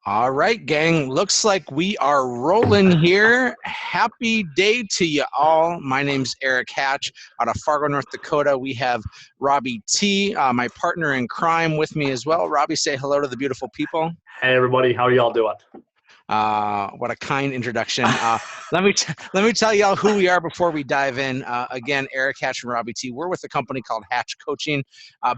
All right, gang. Looks like we are rolling here. Happy day to you all. My name's Erik Hatch out of Fargo, North Dakota. We have Robby T, my partner in crime, with me as well. Robby, say hello to the beautiful people. Hey everybody, how are y'all doing? What a kind introduction. Let me tell y'all who we are before we dive in. Again, Erik Hatch and Robby T. We're with a company called Hatch Coaching,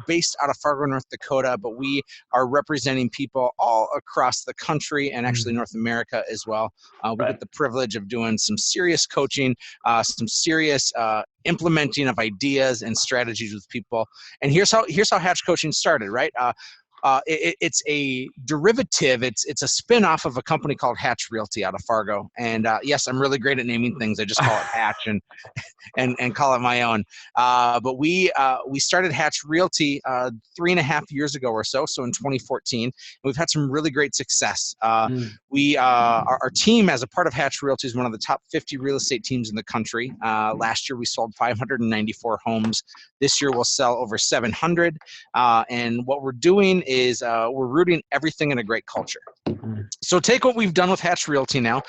based out of Fargo, North Dakota, but we are representing people all across the country and actually North America as well. We get the privilege of doing some serious coaching, some serious implementing of ideas and strategies with people. And here's how Hatch Coaching started, right? It's a derivative. It's a spin-off of a company called Hatch Realty out of Fargo. And yes, I'm really great at naming things. I just call it Hatch and call it my own. But we started Hatch Realty 3.5 years ago or so. So in 2014, and we've had some really great success. Our team, as a part of Hatch Realty, is one of the top 50 real estate teams in the country. Last year, we sold 594 homes. This year, we'll sell over 700. And what we're doing is we're rooting everything in a great culture. So take what we've done with Hatch Realty now.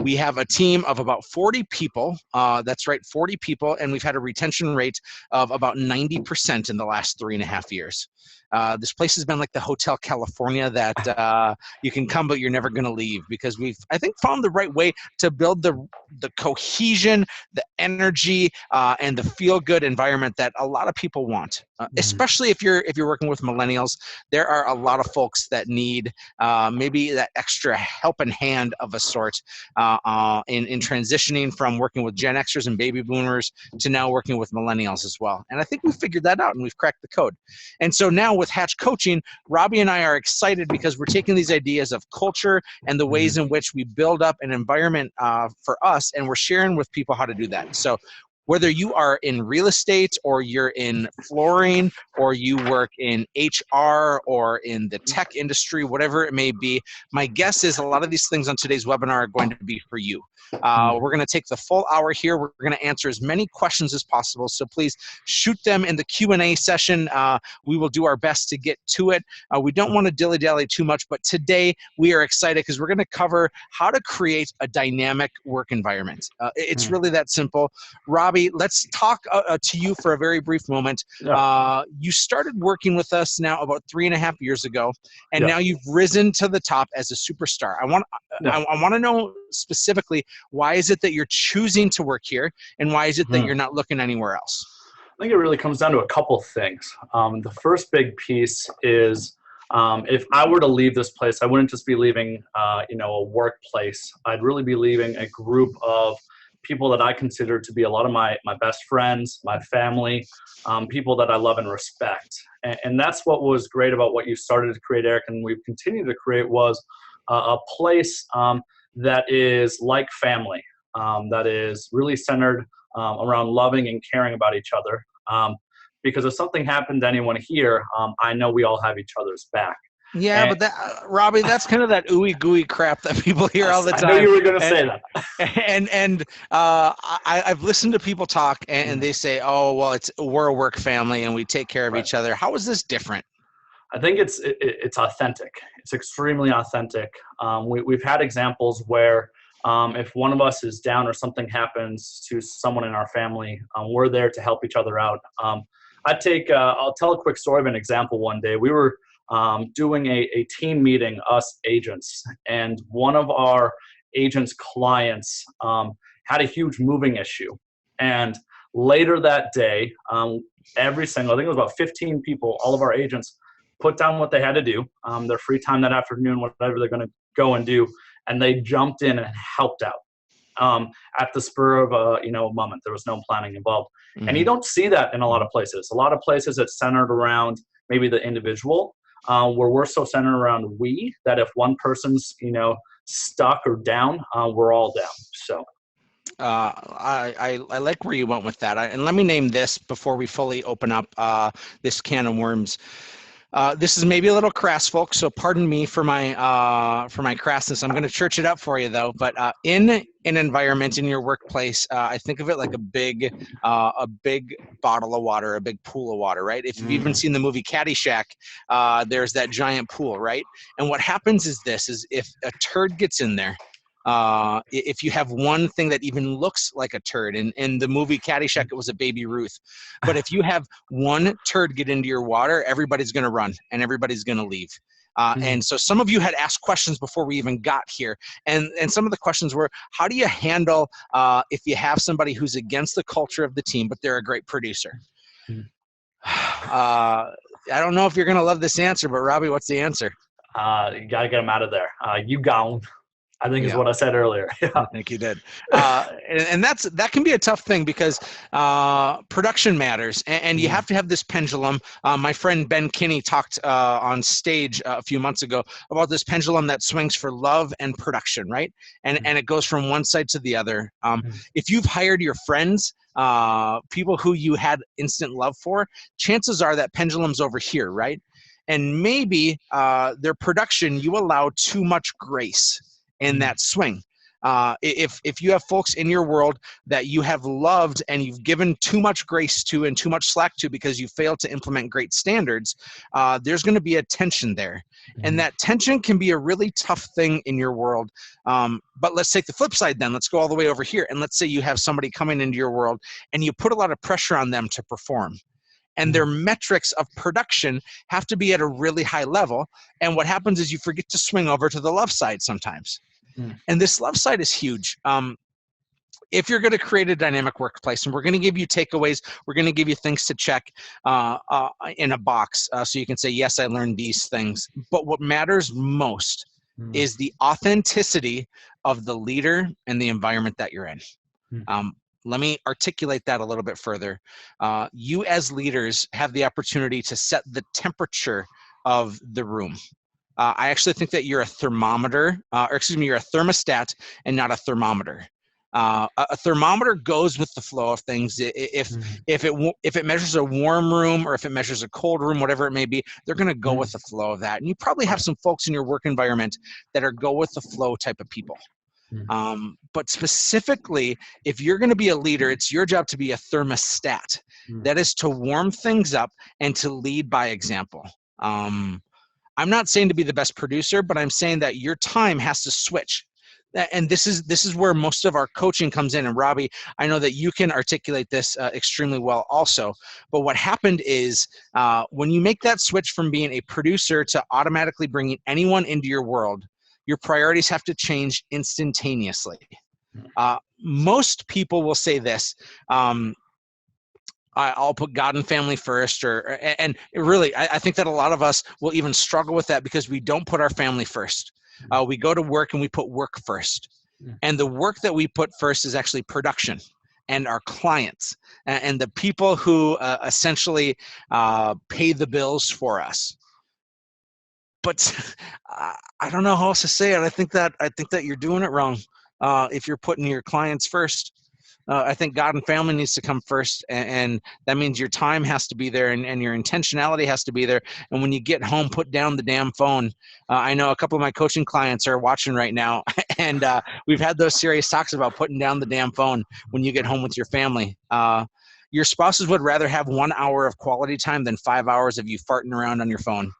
We have a team of about 40 people. That's right, 40 people. And we've had a retention rate of about 90% in the last 3.5 years. This place has been like the Hotel California that you can come, but you're never going to leave, because we've, I think, found the right way to build the cohesion, the energy, and the feel-good environment that a lot of people want. Especially if you're working with millennials, there are a lot of folks that need maybe that extra helping hand of a sort in transitioning from working with Gen Xers and baby boomers to now working with millennials as well. And I think we figured that out and we've cracked the code. And so now with Hatch Coaching, Robby and I are excited because we're taking these ideas of culture and the ways in which we build up an environment for us, and we're sharing with people how to do that. So whether you are in real estate or you're in flooring or you work in HR or in the tech industry, whatever it may be, my guess is a lot of these things on today's webinar are going to be for you. We're going to take the full hour here. We're going to answer as many questions as possible. So please shoot them in the Q&A session. We will do our best to get to it. We don't want to dilly-dally too much, but today we are excited because we're going to cover how to create a dynamic work environment. It's really that simple. Robby, let's talk to you for a very brief moment. You started working with us now about 3.5 years ago, and now you've risen to the top as a superstar. I want to know specifically, why is it that you're choosing to work here, and why is it that you're not looking anywhere else? I think it really comes down to a couple things. The first big piece is if I were to leave this place, I wouldn't just be leaving a workplace. I'd really be leaving a group of people that I consider to be a lot of my best friends, my family, people that I love and respect. And that's what was great about what you started to create, Erik, and we've continued to create, was a place that is like family, that is really centered around loving and caring about each other. Because if something happened to anyone here, I know we all have each other's back. Yeah, but that, Robby, that's kind of that ooey gooey crap that people hear all the time. I knew you were going to say that. And I've listened to people talk, and they say, "Oh, well, we're a work family and we take care of each other." How is this different? I think it's authentic. It's extremely authentic. We've had examples where if one of us is down or something happens to someone in our family, we're there to help each other out. I'll tell a quick story of an example. One day we were doing a team meeting, us agents, and one of our agents' clients had a huge moving issue. And later that day, every single, I think it was about 15 people, all of our agents, put down what they had to do, their free time that afternoon, whatever they're going to go and do, and they jumped in and helped out at the spur of a moment. There was no planning involved. And you don't see that in a lot of places. A lot of places it's centered around maybe the individual, where we're so centered around we, that if one person's stuck or down, we're all down. So I like where you went with that. And let me name this before we fully open up this can of worms. This is maybe a little crass, folks, so pardon me for my crassness. I'm going to church it up for you, though. But in an environment in your workplace, I think of it like a big bottle of water, a big pool of water, right? If you've even seen the movie Caddyshack, there's that giant pool, right? And what happens is this: is if a turd gets in there, if you have one thing that even looks like a turd, in the movie Caddyshack, it was a baby Ruth. But if you have one turd get into your water, everybody's going to run and everybody's going to leave. And so some of you had asked questions before we even got here. And some of the questions were, how do you handle if you have somebody who's against the culture of the team, but they're a great producer? I don't know if you're going to love this answer, but Robby, what's the answer? You got to get them out of there. You gone. I think is what I said earlier. Yeah. I think you did. And that can be a tough thing because production matters, and you have to have this pendulum. My friend Ben Kinney talked on stage a few months ago about this pendulum that swings for love and production, right? And it goes from one side to the other. If you've hired your friends, people who you had instant love for, chances are that pendulum's over here, right? And maybe their production, you allow too much grace in that swing. If you have folks in your world that you have loved and you've given too much grace to and too much slack to because you failed to implement great standards, there's going to be a tension there. And that tension can be a really tough thing in your world. But let's take the flip side then. Let's go all the way over here. And let's say you have somebody coming into your world and you put a lot of pressure on them to perform. And their metrics of production have to be at a really high level. And what happens is you forget to swing over to the love side sometimes. And this love side is huge. If you're going to create a dynamic workplace, and we're going to give you takeaways, we're going to give you things to check in a box so you can say, yes, I learned these things. But what matters most is the authenticity of the leader and the environment that you're in. Let me articulate that a little bit further. You as leaders have the opportunity to set the temperature of the room. I actually think that you're a thermometer, you're a thermostat and not a thermometer. A thermometer goes with the flow of things. If it measures a warm room or if it measures a cold room, whatever it may be, they're going to go with the flow of that. And you probably have some folks in your work environment that are go with the flow type of people. But specifically, if you're going to be a leader, it's your job to be a thermostat. That is to warm things up and to lead by example. I'm not saying to be the best producer, but I'm saying that your time has to switch. And this is where most of our coaching comes in. And Robby, I know that you can articulate this extremely well also. But what happened is when you make that switch from being a producer to automatically bringing anyone into your world, your priorities have to change instantaneously. Most people will say this, I'll put God and family first, and really, I think that a lot of us will even struggle with that because we don't put our family first. We go to work and we put work first. And the work that we put first is actually production and our clients and the people who essentially pay the bills for us. But I don't know how else to say it. I think that you're doing it wrong if you're putting your clients first. I think God and family needs to come first, and that means your time has to be there, and your intentionality has to be there. And when you get home, put down the damn phone. I know a couple of my coaching clients are watching right now, and we've had those serious talks about putting down the damn phone when you get home with your family. Your spouses would rather have 1 hour of quality time than 5 hours of you farting around on your phone,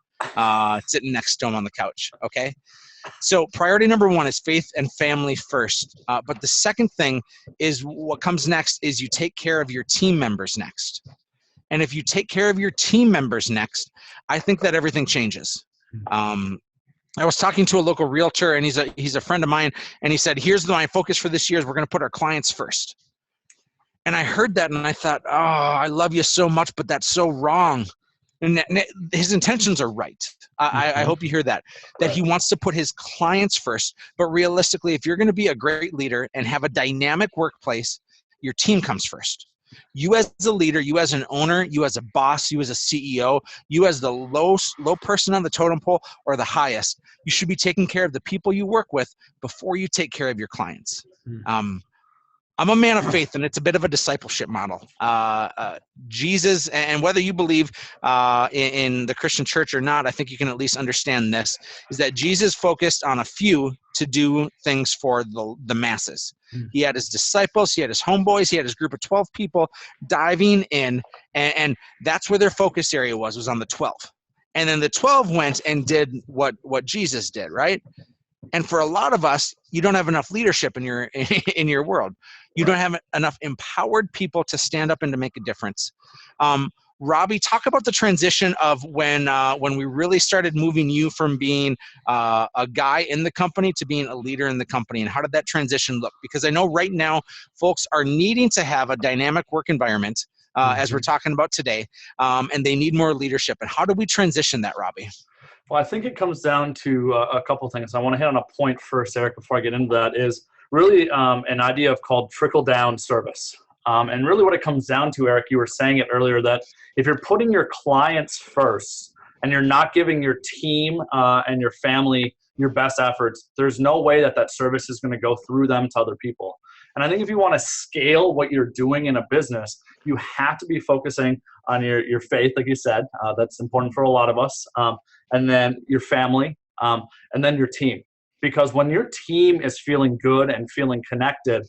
sitting next to them on the couch, okay? So priority number one is faith and family first. But the second thing is what comes next is you take care of your team members next. And if you take care of your team members next, I think that everything changes. I was talking to a local realtor, and he's a friend of mine, and he said, here's my focus for this year is we're going to put our clients first. And I heard that, and I thought, oh, I love you so much, but that's so wrong. And his intentions are right. I hope you hear that he wants to put his clients first. But realistically, if you're going to be a great leader and have a dynamic workplace, your team comes first. You as a leader, you as an owner, you as a boss, you as a CEO, you as the low person on the totem pole or the highest, you should be taking care of the people you work with before you take care of your clients. I'm a man of faith, and it's a bit of a discipleship model. Jesus, and whether you believe in the Christian church or not, I think you can at least understand this, is that Jesus focused on a few to do things for the masses. He had his disciples, he had his homeboys, he had his group of 12 people diving in, and that's where their focus area was on the 12. And then the 12 went and did what Jesus did, right? And for a lot of us, you don't have enough leadership in your world. You don't have enough empowered people to stand up and to make a difference. Robby, talk about the transition of when we really started moving you from being a guy in the company to being a leader in the company, and how did that transition look? Because I know right now folks are needing to have a dynamic work environment, as we're talking about today, and they need more leadership. And how do we transition that, Robby? Well, I think it comes down to a couple things. I want to hit on a point first, Eric, before I get into that, is really an idea called trickle-down service. And really what it comes down to, Eric, you were saying it earlier, that if you're putting your clients first and you're not giving your team and your family your best efforts, there's no way that service is going to go through them to other people. And I think if you want to scale what you're doing in a business, you have to be focusing on your faith, like you said. That's important for a lot of us. And then your family, and then your team. Because when your team is feeling good and feeling connected,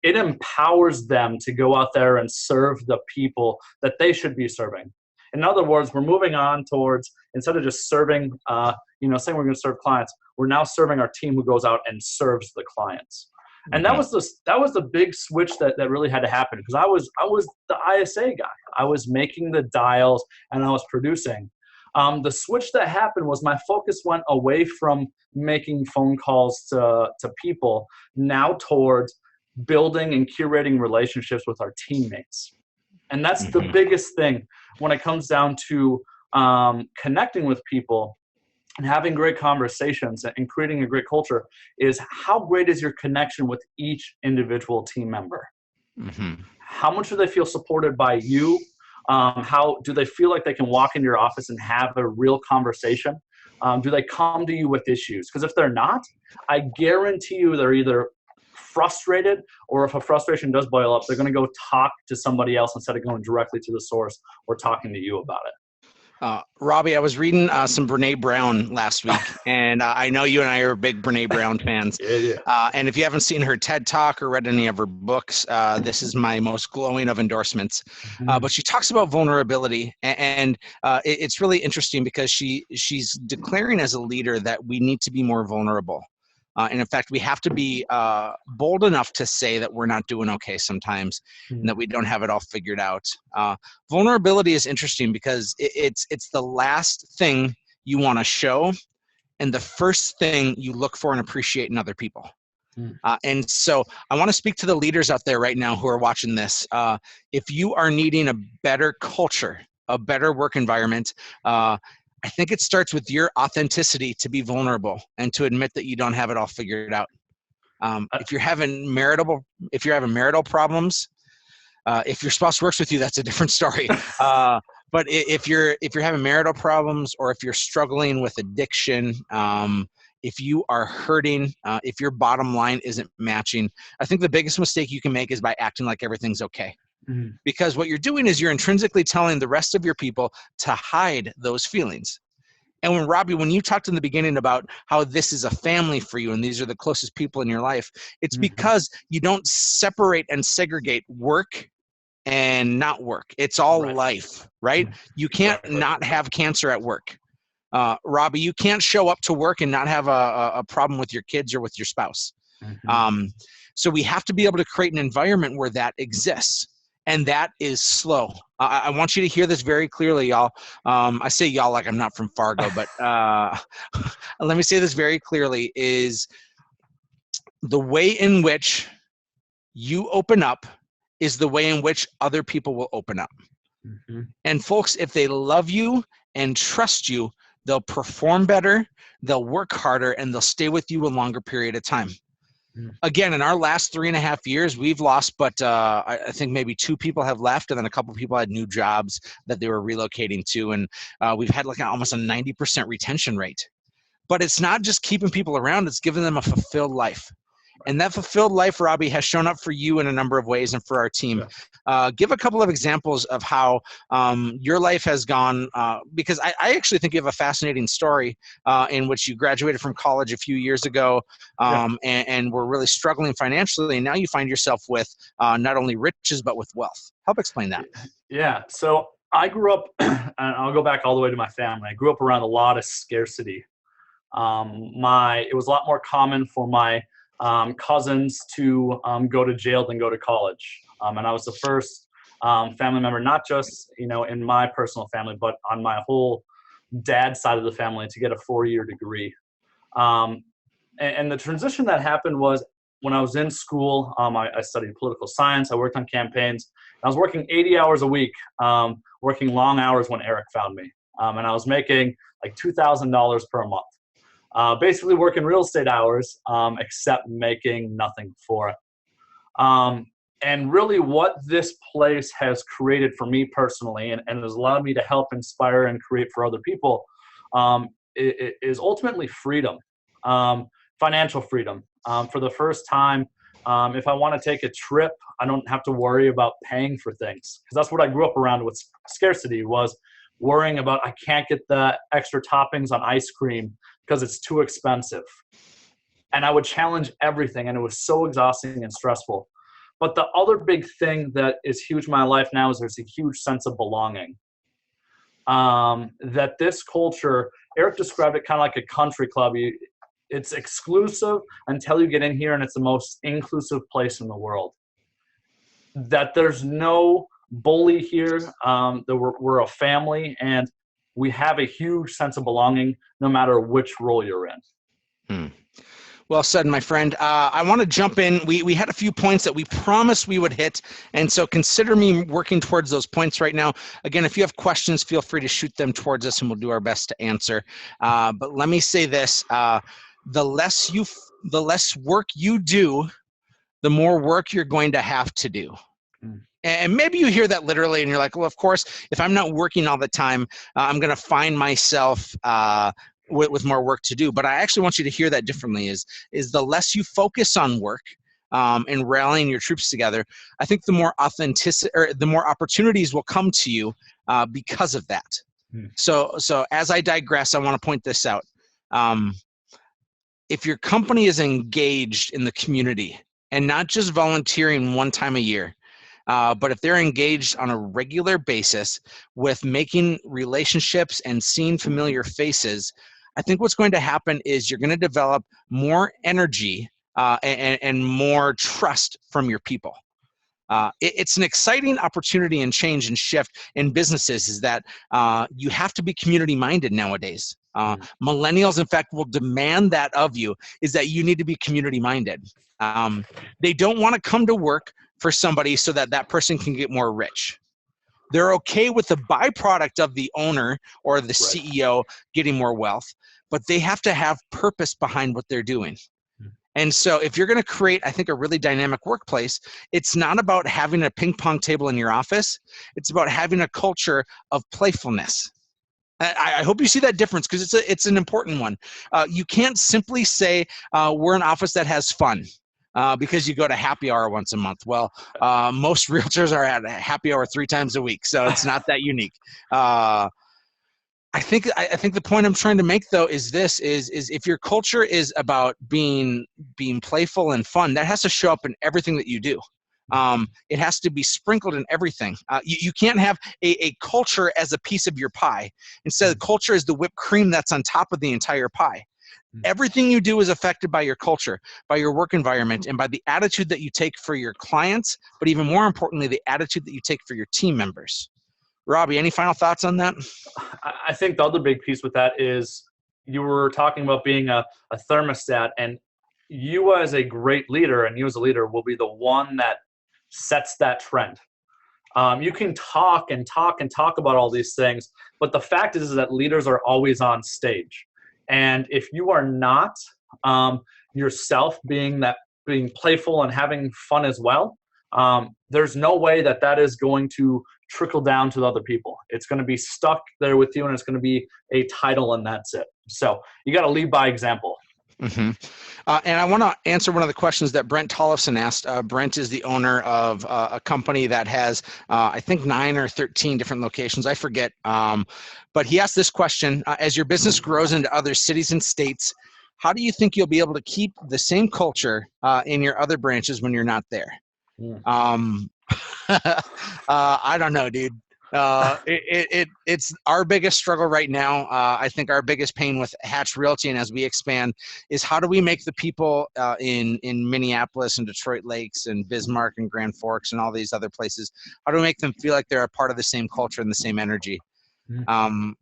it empowers them to go out there and serve the people that they should be serving. In other words, we're moving on towards, instead of just serving, saying we're going to serve clients, we're now serving our team who goes out and serves the clients. And that was the big switch that really had to happen, because I was the ISA guy. I was making the dials and I was producing. The switch that happened was my focus went away from making phone calls to people, now towards building and curating relationships with our teammates. And that's the biggest thing when it comes down to connecting with people and having great conversations and creating a great culture, is how great is your connection with each individual team member? How much do they feel supported by you? How do they feel like they can walk into your office and have a real conversation? Do they come to you with issues? Because if they're not, I guarantee you they're either frustrated, or if a frustration does boil up, they're going to go talk to somebody else instead of going directly to the source or talking to you about it. Robby, I was reading some Brene Brown last week, and I know you and I are big Brene Brown fans. Yeah. And if you haven't seen her TED Talk or read any of her books, this is my most glowing of endorsements. But she talks about vulnerability, and it's really interesting because she's declaring as a leader that we need to be more vulnerable. And in fact, we have to be bold enough to say that we're not doing okay sometimes, and that we don't have it all figured out. Vulnerability is interesting because it's the last thing you want to show, and the first thing you look for and appreciate in other people. And so I want to speak to the leaders out there right now who are watching this. If you are needing a better culture, a better work environment, I think it starts with your authenticity to be vulnerable and to admit that you don't have it all figured out. If you're having marital problems, if your spouse works with you, that's a different story. But if you're having marital problems, or if you're struggling with addiction, if you are hurting, if your bottom line isn't matching, I think the biggest mistake you can make is by acting like everything's okay. Because what you're doing is you're intrinsically telling the rest of your people to hide those feelings. And when you talked in the beginning about how this is a family for you and these are the closest people in your life, it's because you don't separate and segregate work and not work. It's all life, right? You can't not have cancer at work. Robby, you can't show up to work and not have a problem with your kids or with your spouse. So we have to be able to create an environment where that exists. And that is slow. I want you to hear this very clearly, y'all. I say y'all like I'm not from Fargo, but let me say this very clearly, is the way in which you open up is the way in which other people will open up. And folks, if they love you and trust you, they'll perform better, they'll work harder, and they'll stay with you a longer period of time. Again, in our last 3.5 years, we've lost, but I think maybe 2 people have left, and then a couple of people had new jobs that they were relocating to, and we've had like almost a 90% retention rate. But it's not just keeping people around; it's giving them a fulfilled life. And that fulfilled life, Robby, has shown up for you in a number of ways and for our team. Give a couple of examples of how your life has gone, because I actually think you have a fascinating story in which you graduated from college a few years ago and were really struggling financially, and now you find yourself with not only riches, but with wealth. Help explain that. Yeah, so I grew up, and I'll go back all the way to my family. I grew up around a lot of scarcity. It was a lot more common for my cousins to go to jail than go to college. And I was the first family member, not just, in my personal family, but on my whole dad's side of the family to get a 4-year degree. And the transition that happened was when I was in school, I studied political science. I worked on campaigns. I was working 80 hours a week, working long hours when Erik found me. And I was making like $2,000 per month. Basically working real estate hours, except making nothing for it. And really what this place has created for me personally, and has allowed me to help inspire and create for other people, is ultimately freedom, financial freedom. For the first time, if I want to take a trip, I don't have to worry about paying for things. Because that's what I grew up around with scarcity, was worrying about I can't get the extra toppings on ice cream because it's too expensive. And I would challenge everything, and it was so exhausting and stressful. But the other big thing that is huge in my life now is there's a huge sense of belonging. That this culture, Erik described it kind of like a country club. It's exclusive until you get in here, and it's the most inclusive place in the world. That there's no bully here, that we're a family, and we have a huge sense of belonging no matter which role you're in. Well said, my friend. I want to jump in. We had a few points that we promised we would hit, and so consider me working towards those points right now. Again, if you have questions, feel free to shoot them towards us, and we'll do our best to answer. But let me say this. The less work you do, the more work you're going to have to do. And maybe you hear that literally and you're like, well, of course, if I'm not working all the time, I'm going to find myself with more work to do. But I actually want you to hear that differently, is the less you focus on work and rallying your troops together, I think the more authenticity, or the more opportunities will come to you because of that. So as I digress, I want to point this out. If your company is engaged in the community and not just volunteering one time a year, but if they're engaged on a regular basis with making relationships and seeing familiar faces, I think what's going to happen is you're going to develop more energy and more trust from your people. It's an exciting opportunity and change and shift in businesses, is that you have to be community minded nowadays. Millennials, in fact, will demand that of you, is that you need to be community minded. They don't want to come to work for somebody so that that person can get more rich. They're okay with the byproduct of the owner or the CEO getting more wealth, but they have to have purpose behind what they're doing. And so if you're going to create, I think, a really dynamic workplace, it's not about having a ping pong table in your office. It's about having a culture of playfulness. I hope you see that difference, because it's an important one. You can't simply say we're an office that has fun. Because you go to happy hour once a month. Well, most realtors are at a happy hour 3 times a week, so it's not that unique. I think the point I'm trying to make, though, is this: is if your culture is about being playful and fun, that has to show up in everything that you do. It has to be sprinkled in everything. You can't have a culture as a piece of your pie. Instead, the culture is the whipped cream that's on top of the entire pie. Everything you do is affected by your culture, by your work environment, and by the attitude that you take for your clients, but even more importantly, the attitude that you take for your team members. Robby, any final thoughts on that? I think the other big piece with that is you were talking about being a thermostat, and you as a great leader, and you as a leader will be the one that sets that trend. You can talk and talk and talk about all these things, but the fact is that leaders are always on stage. And if you are not yourself being playful and having fun as well, there's no way that is going to trickle down to the other people. It's going to be stuck there with you, and it's going to be a title, and that's it. So you got to lead by example. hmm And I want to answer one of the questions that Brent Tollefson asked. Brent is the owner of a company that has, I think, 9 or 13 different locations. I forget. But he asked this question: as your business grows into other cities and states, how do you think you'll be able to keep the same culture in your other branches when you're not there? Mm. Um, I don't know, dude. It's our biggest struggle right now. I think our biggest pain with Hatch Realty, and as we expand, is how do we make the people in Minneapolis and Detroit Lakes and Bismarck and Grand Forks and all these other places, how do we make them feel like they're a part of the same culture and the same energy? Mm.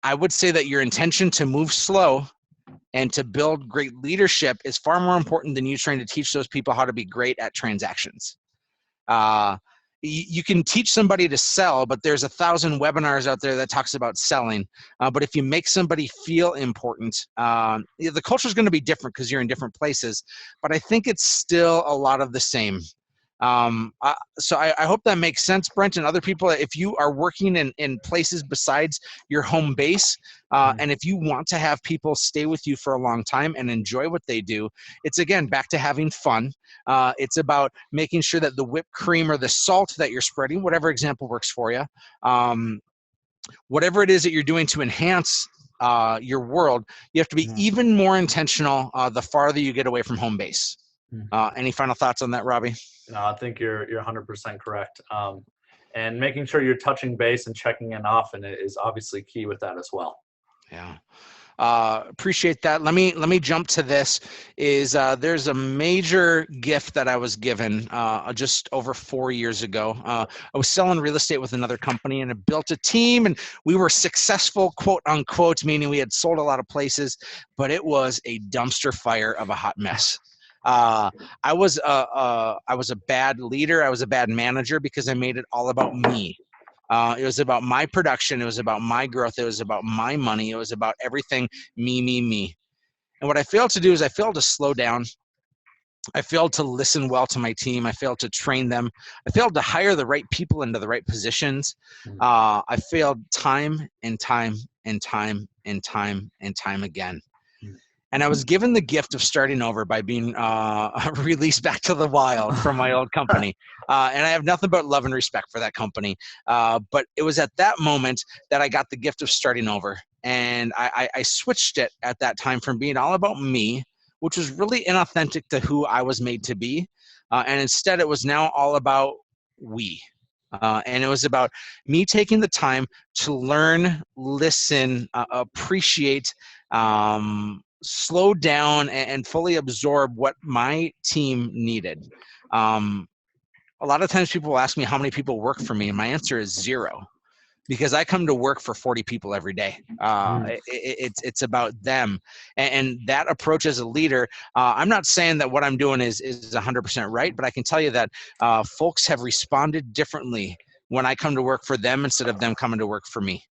I would say that your intention to move slow and to build great leadership is far more important than you trying to teach those people how to be great at transactions. You can teach somebody to sell, but there's 1,000 webinars out there that talks about selling. But if you make somebody feel important, the culture is going to be different because you're in different places. But I think it's still a lot of the same. So I hope that makes sense, Brent, and other people. If you are working in places besides your home base, and if you want to have people stay with you for a long time and enjoy what they do, it's again back to having fun. It's about making sure that the whipped cream or the salt that you're spreading, whatever example works for you, whatever it is that you're doing to enhance your world, you have to be even more intentional the farther you get away from home base. Any final thoughts on that, Robby? No, I think you're 100% correct. And making sure you're touching base and checking in often is obviously key with that as well. Yeah. Appreciate that. Let me jump to this. There's a major gift that I was given just over 4 years ago. I was selling real estate with another company, and I built a team, and we were successful, quote unquote, meaning we had sold a lot of places, but it was a dumpster fire of a hot mess. I was a bad leader. I was a bad manager because I made it all about me. It was about my production. It was about my growth. It was about my money. It was about everything me, me, me. And what I failed to do is I failed to slow down. I failed to listen well to my team. I failed to train them. I failed to hire the right people into the right positions. I failed time and time and time and time and time again. And I was given the gift of starting over by being released back to the wild from my old company. And I have nothing but love and respect for that company. But it was at that moment that I got the gift of starting over. And I switched it at that time from being all about me, which was really inauthentic to who I was made to be. And instead, it was now all about we. And it was about me taking the time to learn, listen, appreciate, slow down, and fully absorb what my team needed. A lot of times people will ask me how many people work for me, and my answer is 0. Because I come to work for 40 people every day. It's about them. And that approach as a leader, I'm not saying that what I'm doing is 100% right, but I can tell you that folks have responded differently when I come to work for them instead of them coming to work for me.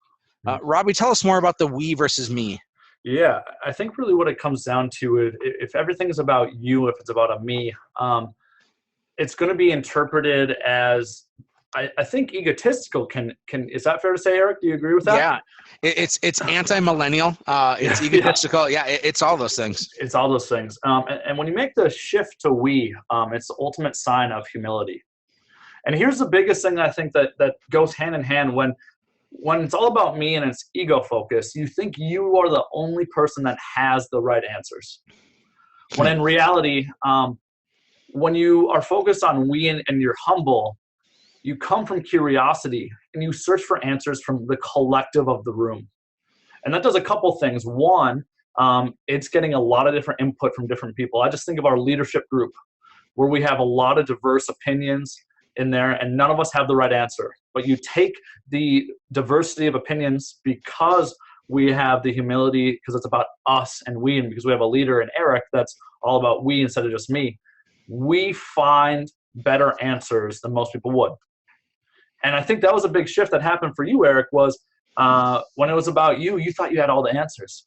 Robby, tell us more about the we versus me. Yeah, I think really what it comes down to is if everything is about you, if it's about a me, it's going to be interpreted as, I think, egotistical. Is that fair to say, Eric? Do you agree with that? Yeah, it's anti-millennial. It's egotistical. Yeah, it's all those things. It's all those things. And when you make the shift to we, it's the ultimate sign of humility. And here's the biggest thing I think that goes hand in hand when it's all about me and it's ego focused. You think you are the only person that has the right answers. When in reality, when you are focused on we and you're humble, you come from curiosity and you search for answers from the collective of the room. And that does a couple things. One, it's getting a lot of different input from different people. I just think of our leadership group where we have a lot of diverse opinions in there and none of us have the right answer. But you take the diversity of opinions because we have the humility, because it's about us and we, and because we have a leader in Erik that's all about we instead of just me, we find better answers than most people would. And I think that was a big shift that happened for you, Erik, was when it was about you, you thought you had all the answers.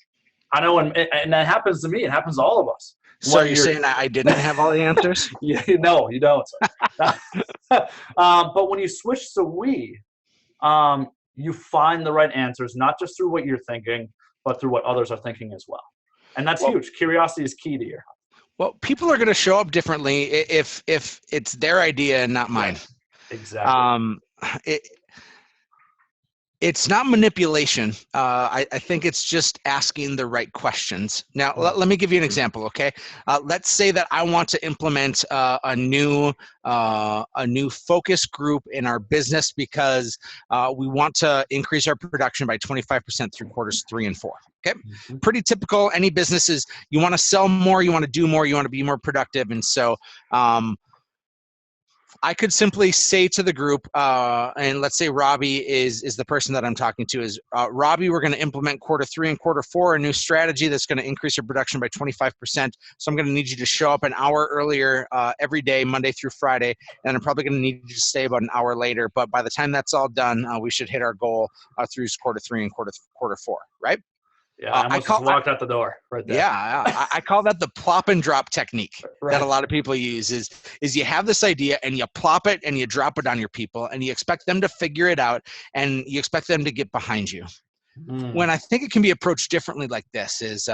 I know, and that happens to me. It happens to all of us. So you're saying that I didn't have all the answers? No, you don't. But when you switch to we, you find the right answers, not just through what you're thinking, but through what others are thinking as well. And that's Well, huge. Curiosity is key to your. well, people are going to show up differently if it's their idea and not mine. Right. Exactly. Um, it, it's not manipulation. I think it's just asking the right questions. Now, let me give you an example, okay? Let's say that I want to implement a new focus group in our business because we want to increase our production by 25% through quarters 3 and 4. Okay, pretty typical. Any business is you want to sell more, you want to do more, you want to be more productive, and so. I could simply say to the group, and let's say Robby is the person that I'm talking to, is Robby, we're going to implement quarter 3 and quarter 4, a new strategy that's going to increase your production by 25%. So I'm going to need you to show up an hour earlier every day, Monday through Friday, and I'm probably going to need you to stay about an hour later. But by the time that's all done, we should hit our goal through quarter 3 and quarter 4, right? Yeah, I almost just walked out the door right there. Yeah, I call that the plop and drop technique Right. that a lot of people use is you have this idea and you plop it and you drop it on your people and you expect them to figure it out and you expect them to get behind you. When I think it can be approached differently like this is,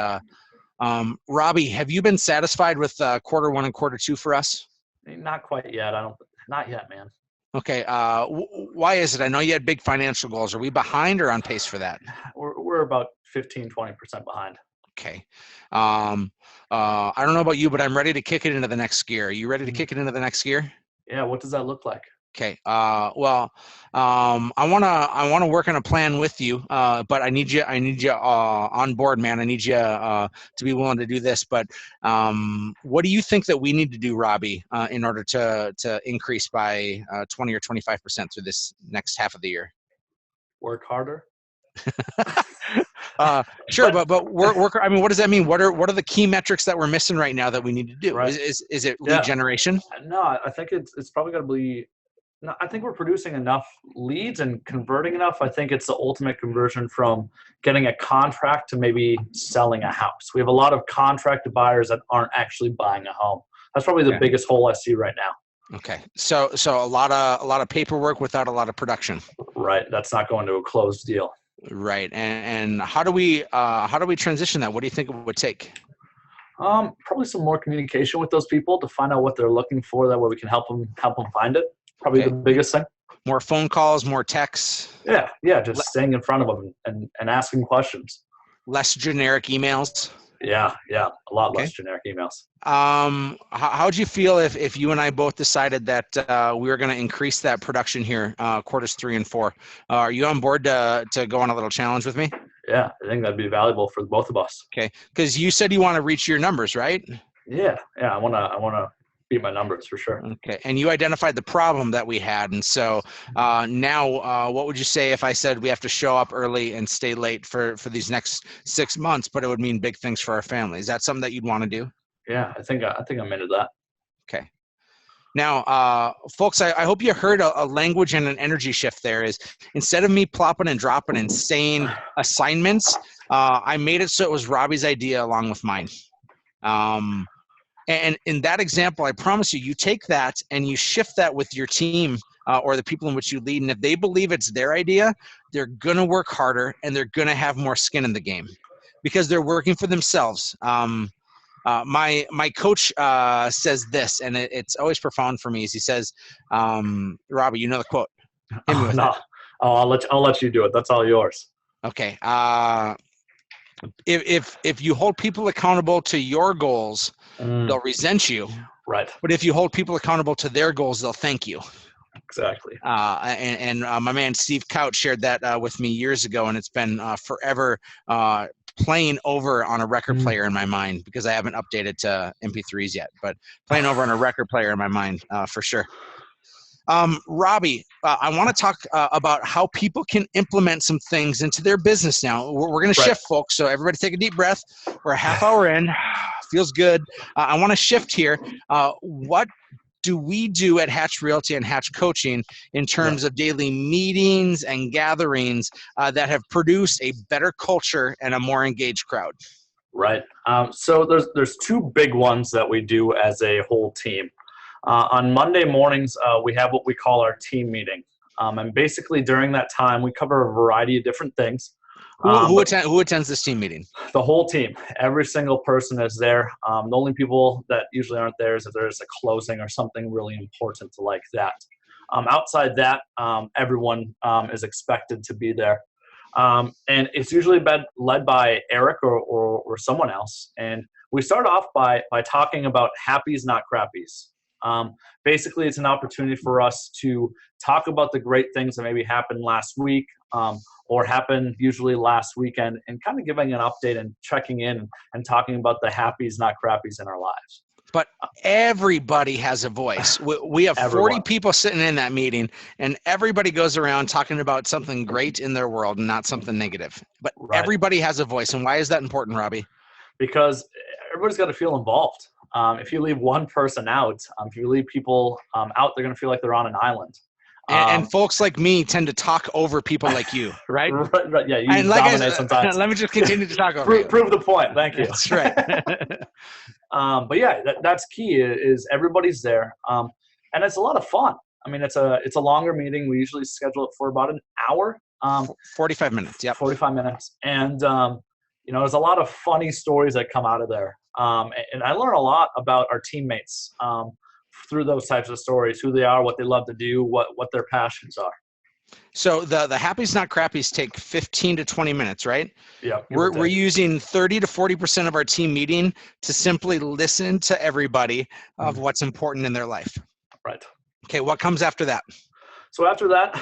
Robby, have you been satisfied with quarter 1 and quarter 2 for us? Not quite yet. Not yet, man. Okay, why is it? I know you had big financial goals. Are we behind or on pace for that? We're about 15, 20% behind. Okay. I don't know about you, but I'm ready to kick it into the next gear. Are you ready to kick it into the next gear? Yeah. What does that look like? Okay. Well, I wanna work on a plan with you, but I need you on board, man. I need you to be willing to do this. But what do you think that we need to do, Robby, in order to increase by 20 or 25% through this next half of the year? Work harder. Sure, but work. I mean, what does that mean? What are the key metrics that we're missing right now that we need to do? Right. Is it lead generation? No, I think it's probably going to be. No, I think we're producing enough leads and converting enough. I think it's the ultimate conversion from getting a contract to maybe selling a house. We have a lot of contracted buyers that aren't actually buying a home. That's probably the biggest hole I see right now. Okay, so a lot of paperwork without a lot of production. Right, that's not going to a closed deal. Right, and how do we transition that? What do you think it would take? Probably some more communication with those people to find out what they're looking for. That way we can help them find it. Probably the biggest thing. More phone calls, more texts. Yeah, just staying in front of them and asking questions. Less generic emails. Yeah, a lot less generic emails. How'd you feel if you and I both decided that we were going to increase that production here, quarters 3 and 4? Are you on board to go on a little challenge with me? Yeah, I think that'd be valuable for both of us. Okay, because you said you want to reach your numbers, right? Yeah, I wanna beat my numbers for sure. Okay, and you identified the problem that we had, and so now what would you say if I said we have to show up early and stay late for these next 6 months, but it would mean big things for our family? Is that something that you'd want to do? Yeah, I think I'm into that. Okay. Now, folks, I hope you heard a language and an energy shift there. Is instead of me plopping and dropping insane assignments, I made it so it was Robby's idea along with mine. And in that example, I promise you, you take that and you shift that with your team or the people in which you lead. And if they believe it's their idea, they're going to work harder and they're going to have more skin in the game because they're working for themselves. My coach says this, and it's always profound for me. Is he says, Robby, you know the quote. No. I'll let you do it. That's all yours. Okay. If you hold people accountable to your goals, they'll resent you. Right. But if you hold people accountable to their goals, they'll thank you. Exactly. And my man Steve Couch shared that with me years ago, and it's been forever playing over on a record player in my mind because I haven't updated to MP3s yet, but playing over on a record player in my mind for sure. Robby, I want to talk about how people can implement some things into their business now. We're going to shift, folks, so everybody take a deep breath. We're a half hour in. Feels good. I want to shift here. What do we do at Hatch Realty and Hatch Coaching in terms of daily meetings and gatherings that have produced a better culture and a more engaged crowd? Right. So there's 2 big ones that we do as a whole team. On Monday mornings, we have what we call our team meeting. And basically during that time, we cover a variety of different things. Who attends this team meeting? The whole team, every single person is there. The only people that usually aren't there is if there's a closing or something really important like that. Outside that, everyone is expected to be there. And it's usually led by Erik or someone else. And we start off by talking about happies, not crappies. Basically, it's an opportunity for us to talk about the great things that maybe happened last week or happened usually last weekend, and kind of giving an update and checking in and talking about the happies, not crappies in our lives. But everybody has a voice. We have 40 people sitting in that meeting, and everybody goes around talking about something great in their world and not something negative. But everybody has a voice. And why is that important, Robby? Because everybody's got to feel involved. If you leave one person out, if you leave people out, they're going to feel like they're on an island. And folks like me tend to talk over people like you, right? Right, yeah, you dominate sometimes. Let me just continue to talk over you. Prove the point. Thank you. That's right. But yeah, that's key. Is everybody's there, and it's a lot of fun. I mean, it's a longer meeting. We usually schedule it for about an hour. 45 minutes. Yeah. 45 minutes, and there's a lot of funny stories that come out of there. And I learn a lot about our teammates through those types of stories, who they are, what they love to do, what their passions are. So the happies, not crappies take 15 to 20 minutes, right? Yeah. We're using 30 to 40% of our team meeting to simply listen to everybody of what's important in their life. Right. Okay. What comes after that? So after that,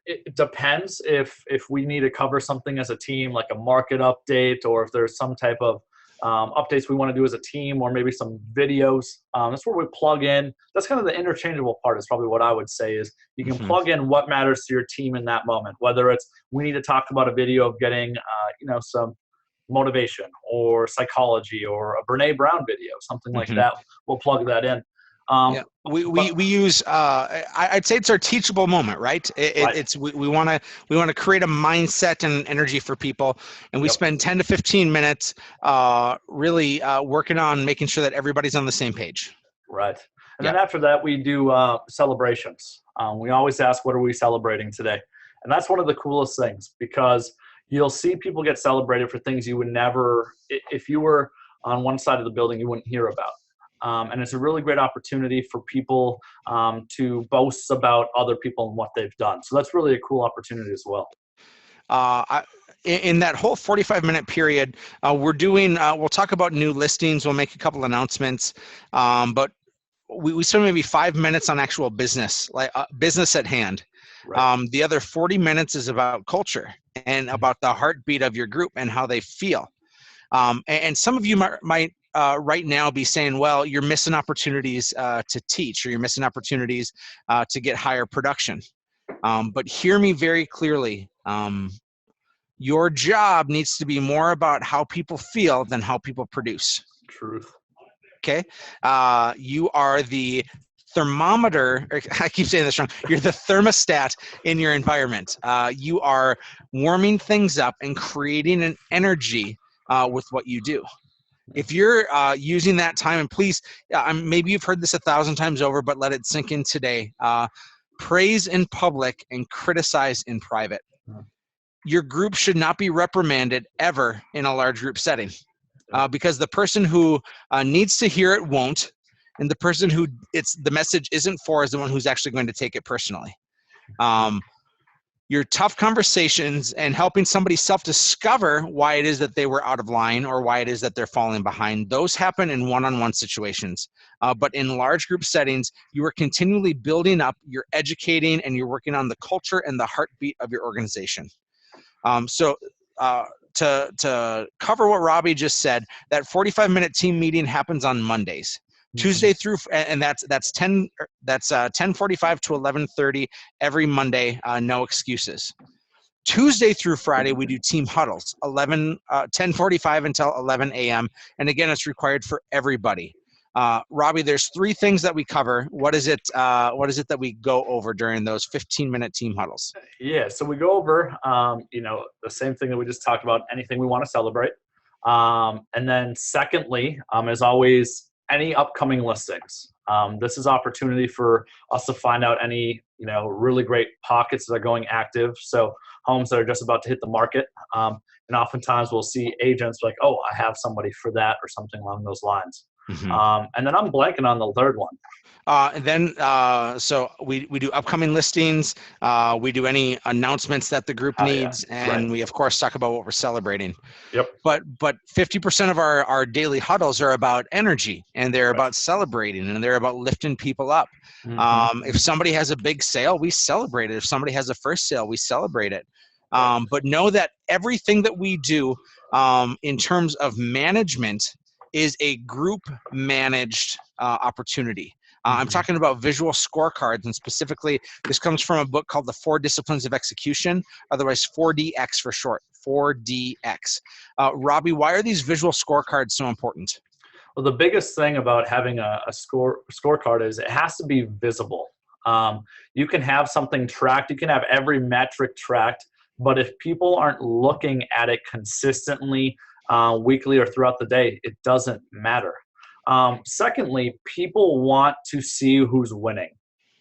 it depends if we need to cover something as a team, like a market update, or if there's some type of updates we want to do as a team, or maybe some videos. That's where we plug in. That's kind of the interchangeable part, is probably what I would say, is you can plug in what matters to your team in that moment, whether it's we need to talk about a video of getting some motivation or psychology, or a Brene Brown video, something like that. We'll plug that in. We use I'd say it's our teachable moment, right? It's we want to create a mindset and energy for people, and we spend 10 to 15 minutes really working on making sure that everybody's on the same page. Right. And then after that, we do celebrations. We always ask, what are we celebrating today? And that's one of the coolest things, because you'll see people get celebrated for things you would never, if you were on one side of the building, you wouldn't hear about. And it's a really great opportunity for people to boast about other people and what they've done. So that's really a cool opportunity as well. In that whole 45-minute period, we'll talk about new listings. We'll make a couple announcements, but we spend maybe 5 minutes on actual business, like business at hand. Right. The other 40 minutes is about culture and about the heartbeat of your group and how they feel. And some of you might right now be saying, well, you're missing opportunities to teach, or you're missing opportunities to get higher production. But hear me very clearly. Your job needs to be more about how people feel than how people produce. Truth. Okay. You are the thermometer, I keep saying this wrong, you're the thermostat in your environment. You are warming things up and creating an energy with what you do. If you're using that time, and please, maybe you've heard this 1,000 times over, but let it sink in today. Praise in public and criticize in private. Your group should not be reprimanded ever in a large group setting, because the person who needs to hear it won't, and the person who the message isn't for is the one who's actually going to take it personally. Your tough conversations and helping somebody self-discover why it is that they were out of line or why it is that they're falling behind, those happen in one-on-one situations. But in large group settings, you are continually building up, you're educating, and you're working on the culture and the heartbeat of your organization. To cover what Robby just said, that 45-minute team meeting happens on Mondays. Tuesday through, and that's 10:45 to 11:30 every Monday. No excuses. Tuesday through Friday, we do team huddles, 10:45 until 11 a.m. And again, it's required for everybody. Robby, there's 3 things that we cover. What is it that we go over during those 15-minute team huddles? Yeah, so we go over, the same thing that we just talked about, anything we want to celebrate. And then secondly, as always, any upcoming listings. This is opportunity for us to find out any, really great pockets that are going active. So homes that are just about to hit the market. And oftentimes we'll see agents like, oh, I have somebody for that or something along those lines. And then I'm blanking on the third one. So we do upcoming listings. We do any announcements that the group needs, and we of course talk about what we're celebrating. Yep. But 50% of our daily huddles are about energy, and they're about celebrating, and they're about lifting people up. If somebody has a big sale, we celebrate it. If somebody has a first sale, we celebrate it. But know that everything that we do in terms of management is a group managed opportunity. I'm talking about visual scorecards, and specifically, this comes from a book called The 4 Disciplines of Execution, otherwise 4DX for short, 4DX. Robby, why are these visual scorecards so important? Well, the biggest thing about having a scorecard is it has to be visible. You can have something tracked, you can have every metric tracked, but if people aren't looking at it consistently, weekly or throughout the day, it doesn't matter. Secondly, people want to see who's winning,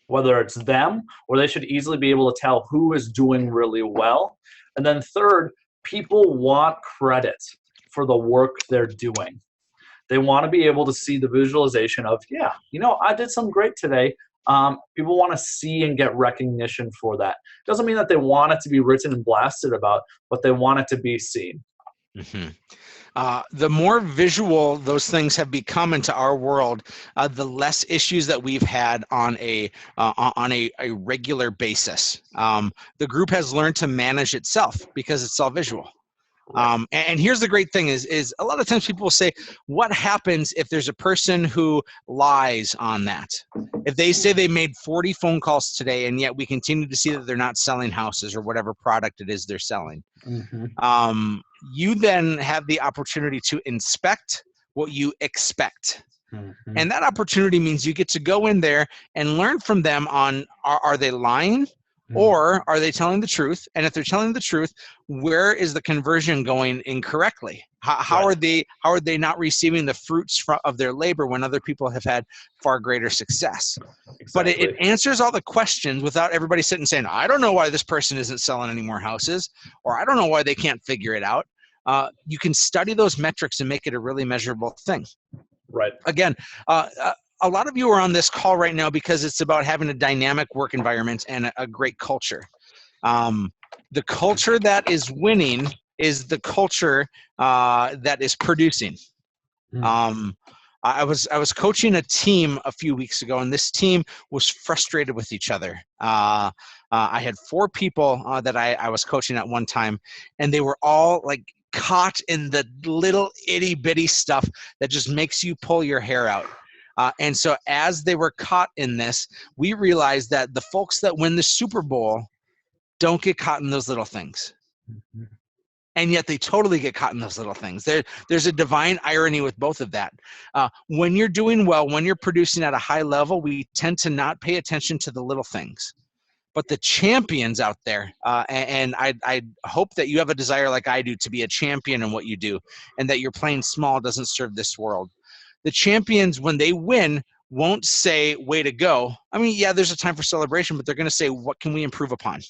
whether it's them or they should easily be able to tell who is doing really well. And then third, people want credit for the work they're doing. They want to be able to see the visualization of, yeah, I did some great today. People want to see and get recognition for that. Doesn't mean that they want it to be written and blasted about, but they want it to be seen. The more visual those things have become into our world, the less issues that we've had on a regular basis. The group has learned to manage itself because it's all visual. And here's the great thing is a lot of times people will say, what happens if there's a person who lies on that? If they say they made 40 phone calls today and yet we continue to see that they're not selling houses or whatever product it is they're selling. You then have the opportunity to inspect what you expect. And that opportunity means you get to go in there and learn from them on, are they lying? Or are they telling the truth? And if they're telling the truth, where is the conversion going incorrectly? How are they not receiving the fruits of their labor when other people have had far greater success? But it answers all the questions without everybody sitting saying, I don't know why this person isn't selling any more houses, or I don't know why they can't figure it out. You can study those metrics and make it a really measurable thing. Right. Again, a lot of you are on this call right now because it's about having a dynamic work environment and a great culture. The culture that is winning is the culture that is producing. I was coaching a team a few weeks ago, and this team was frustrated with each other. I had 4 people that I was coaching at one time, and they were all like caught in the little itty bitty stuff that just makes you pull your hair out. And so as they were caught in this, we realized that the folks that win the Super Bowl don't get caught in those little things. And yet they totally get caught in those little things. There's a divine irony with both of that. When you're doing well, when you're producing at a high level, we tend to not pay attention to the little things. But the champions out there, and I hope that you have a desire like I do to be a champion in what you do, and that your playing small doesn't serve this world. The champions, when they win, won't say, way to go. I mean, yeah, there's a time for celebration, but they're going to say, what can we improve upon?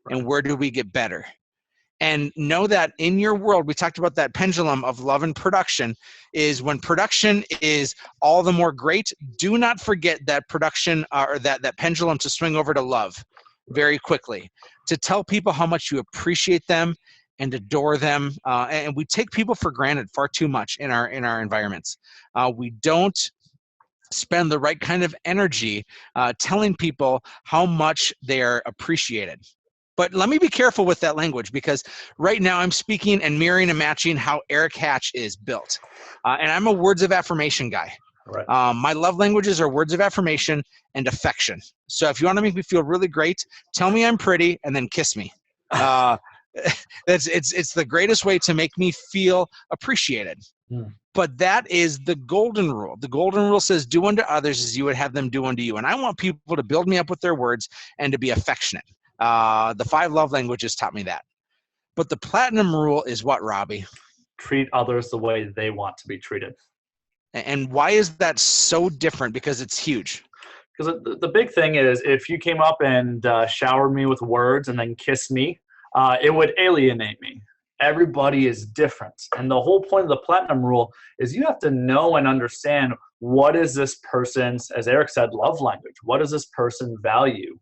And where do we get better? And know that in your world, we talked about that pendulum of love and production, is when production is all the more great, do not forget that production or that pendulum to swing over to love very quickly, to tell people how much you appreciate them and adore them. And we take people for granted far too much in our environments. We don't spend the right kind of energy telling people how much they're appreciated. But let me be careful with that language, because right now I'm speaking and mirroring and matching how Erik Hatch is built. And I'm a words of affirmation guy. Right. My love languages are words of affirmation and affection. So if you want to make me feel really great, tell me I'm pretty and then kiss me. It's the greatest way to make me feel appreciated. But that is the golden rule. The golden rule says, do unto others as you would have them do unto you. And I want people to build me up with their words and to be affectionate. The 5 love languages taught me that. But the platinum rule is what, Robby? Treat others the way they want to be treated. And why is that so different? Because it's huge. Because the big thing is, if you came up and showered me with words and then kissed me, it would alienate me. Everybody is different. And the whole point of the platinum rule is you have to know and understand, what is this person's, as Erik said, love language? What does this person value?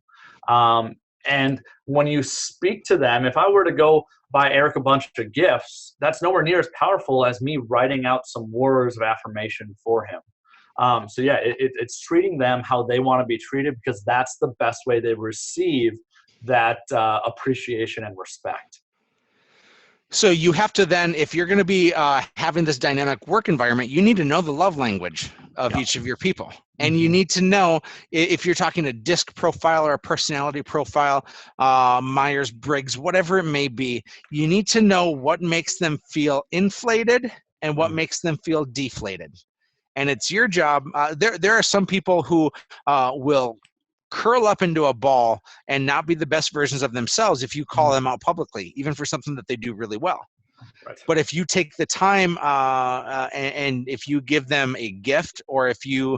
And when you speak to them, if I were to go buy Erik a bunch of gifts, that's nowhere near as powerful as me writing out some words of affirmation for him. So yeah, it's treating them how they want to be treated, because that's the best way they receive that appreciation and respect. So you have to then, if you're going to be having this dynamic work environment, you need to know the love language of each of your people. And you need to know, if you're talking a DISC profile or a personality profile, Myers-Briggs, whatever it may be, you need to know what makes them feel inflated and what makes them feel deflated. And it's your job. There are some people who will curl up into a ball and not be the best versions of themselves if you call them out publicly, even for something that they do really well. Right. But if you take the time and if you give them a gift, or if you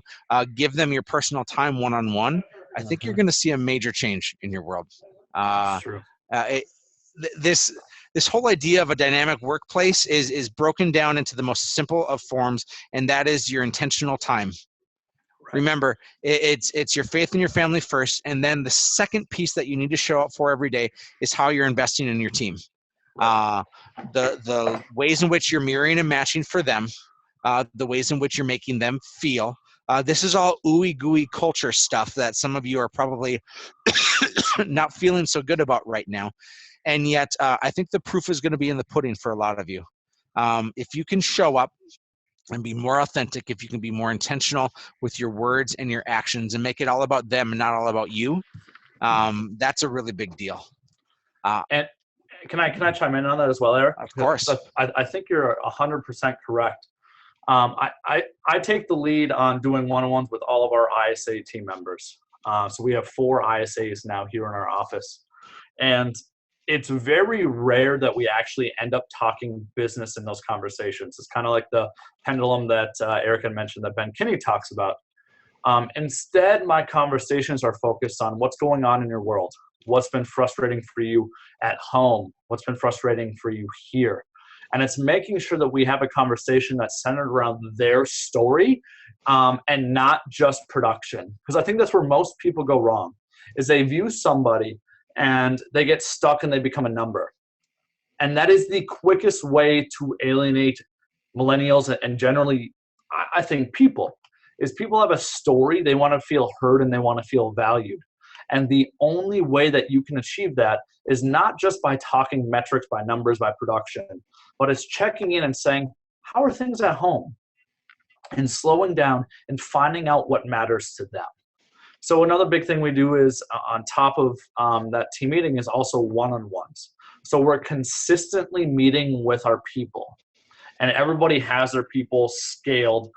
give them your personal time one-on-one, I think you're going to see a major change in your world. That's true. This whole idea of a dynamic workplace is broken down into the most simple of forms, and that is your intentional time. Remember, it's your faith in your family first, and then the second piece that you need to show up for every day is how you're investing in your team. The ways in which you're mirroring and matching for them, the ways in which you're making them feel. This is all ooey gooey culture stuff that some of you are probably not feeling so good about right now. And yet, I think the proof is going to be in the pudding for a lot of you. If you can show up and be more authentic, if you can be more intentional with your words and your actions and make it all about them and not all about you, that's a really big deal. And can I chime in on that as well, Erik? Of course. I think you're 100% correct. I take the lead on doing one-on-ones with all of our ISA team members. So we have 4 ISAs now here in our office. And it's very rare that we actually end up talking business in those conversations. It's kind of like the pendulum that Erik had mentioned that Ben Kinney talks about. Instead, my conversations are focused on what's going on in your world, what's been frustrating for you at home, what's been frustrating for you here. And it's making sure that we have a conversation that's centered around their story and not just production. Because I think that's where most people go wrong, is they view somebody and they get stuck and they become a number. And that is the quickest way to alienate millennials and generally, I think, people, is people have a story, they want to feel heard and they want to feel valued. And the only way that you can achieve that is not just by talking metrics, by numbers, by production, but it's checking in and saying, how are things at home? And slowing down and finding out what matters to them. So another big thing we do is, on top of that team meeting, is also one-on-ones. So we're consistently meeting with our people. And everybody has their people scaled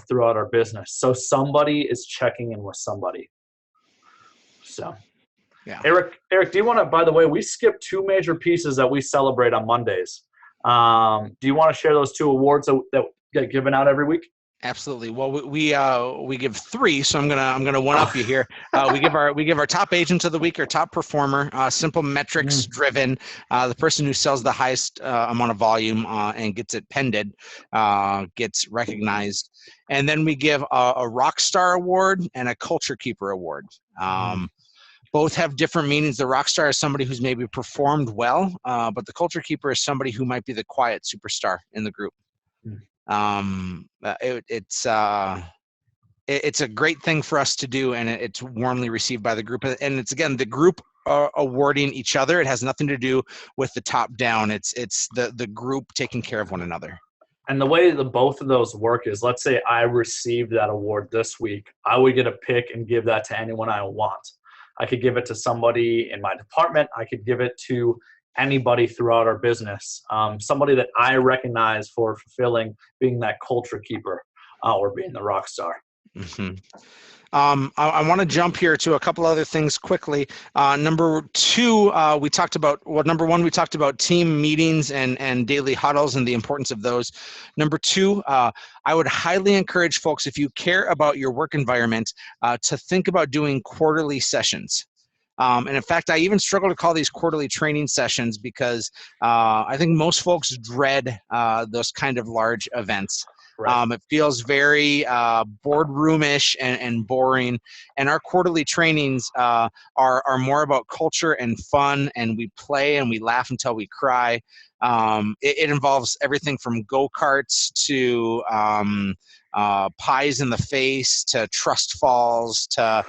throughout our business. So somebody is checking in with somebody. So, yeah. Erik, do you want to, by the way, we skipped 2 major pieces that we celebrate on Mondays. Do you want to share those 2 awards that get given out every week? Absolutely. Well, we give 3, so I'm gonna one up you here. We give our top agent of the week, our top performer, simple metrics driven, the person who sells the highest amount of volume and gets it pended, gets recognized, and then we give a rock star award and a culture keeper award. Both have different meanings. The rock star is somebody who's maybe performed well, but the culture keeper is somebody who might be the quiet superstar in the group. It's a great thing for us to do, and it's warmly received by the group. And it's, again, the group awarding each other. It has nothing to do with the top down. It's the group taking care of one another. And the way that both of those work is, let's say I received that award this week, I would get a pick and give that to anyone I want. I could give it to somebody in my department. I could give it to anybody throughout our business, somebody that I recognize for fulfilling, being that culture keeper or being the rock star. Mhm. I want to jump here to a couple other things quickly. Number two, we talked about, well, number one, we talked about team meetings and daily huddles and the importance of those. Number two, I would highly encourage folks, if you care about your work environment, to think about doing quarterly sessions. And in fact, I even struggle to call these quarterly training sessions because I think most folks dread those kind of large events. Right. It feels very boardroomish and boring. And our quarterly trainings are more about culture and fun, and we play and we laugh until we cry. It involves everything from go-karts to pies in the face to trust falls to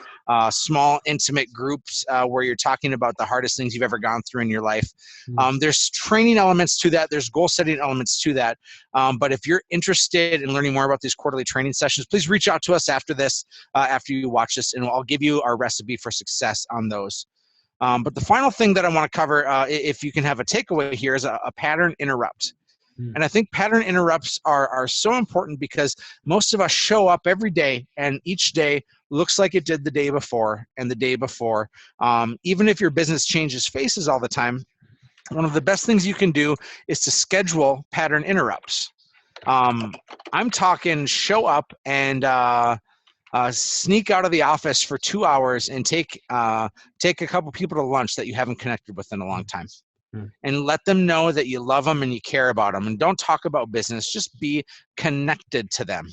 small intimate groups where you're talking about the hardest things you've ever gone through in your life. There's training elements to that. There's goal setting elements to that. But if you're interested in learning more about these quarterly training sessions, please reach out to us after this, after you watch this, and I'll give you our recipe for success on those. But the final thing that I want to cover, if you can have a takeaway here, is a pattern interrupt. And I think pattern interrupts are so important because most of us show up every day and each day looks like it did the day before and the day before. Even if your business changes faces all the time, one of the best things you can do is to schedule pattern interrupts. I'm talking show up and sneak out of the office for 2 hours and take a couple people to lunch that you haven't connected with in a long time. And let them know that you love them and you care about them. And don't talk about business, just be connected to them.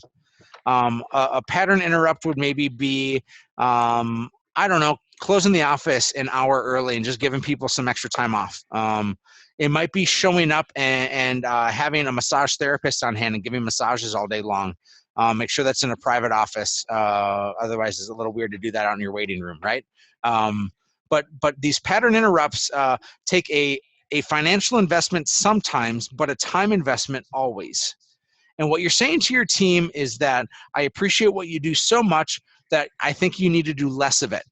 A pattern interrupt would maybe be, I don't know, closing the office an hour early and just giving people some extra time off. It might be showing up and having a massage therapist on hand and giving massages all day long. Make sure that's in a private office. Otherwise, it's a little weird to do that out in your waiting room, right? But these pattern interrupts take a financial investment sometimes, but a time investment always. And what you're saying to your team is that I appreciate what you do so much that I think you need to do less of it.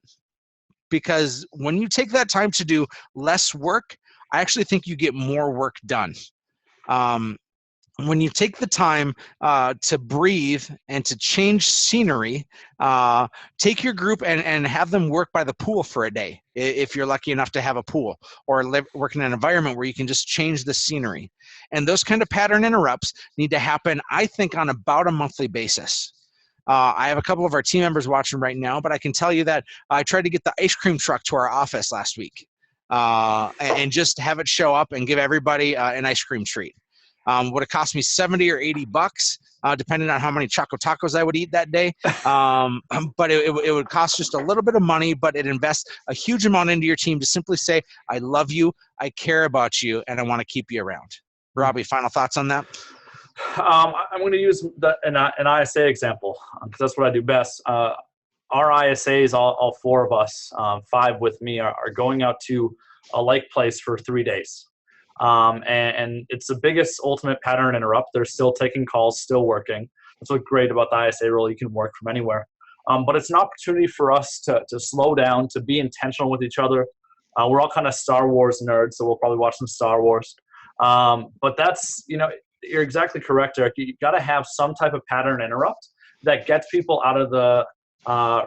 Because when you take that time to do less work, I actually think you get more work done. When you take the time to breathe and to change scenery, take your group and have them work by the pool for a day, if you're lucky enough to have a pool, or work in an environment where you can just change the scenery. And those kind of pattern interrupts need to happen, I think, on about a monthly basis. I have a couple of our team members watching right now, but I can tell you that I tried to get the ice cream truck to our office last week and just have it show up and give everybody an ice cream treat. Would have cost me 70 or 80 bucks, depending on how many Choco Tacos I would eat that day. But it would cost just a little bit of money, but it invests a huge amount into your team to simply say, I love you, I care about you, and I want to keep you around. Robby, final thoughts on that? I'm going to use an ISA example because that's what I do best. Our ISAs, all four of us, 5 with me, are going out to a lake place for 3 days. And it's the biggest ultimate pattern interrupt. They're still taking calls, still working. That's what's great about the ISA role. You can work from anywhere. But it's an opportunity for us to slow down, to be intentional with each other. We're all kind of Star Wars nerds, so we'll probably watch some Star Wars. But that's, you're exactly correct, Erik. You got to have some type of pattern interrupt that gets people out of the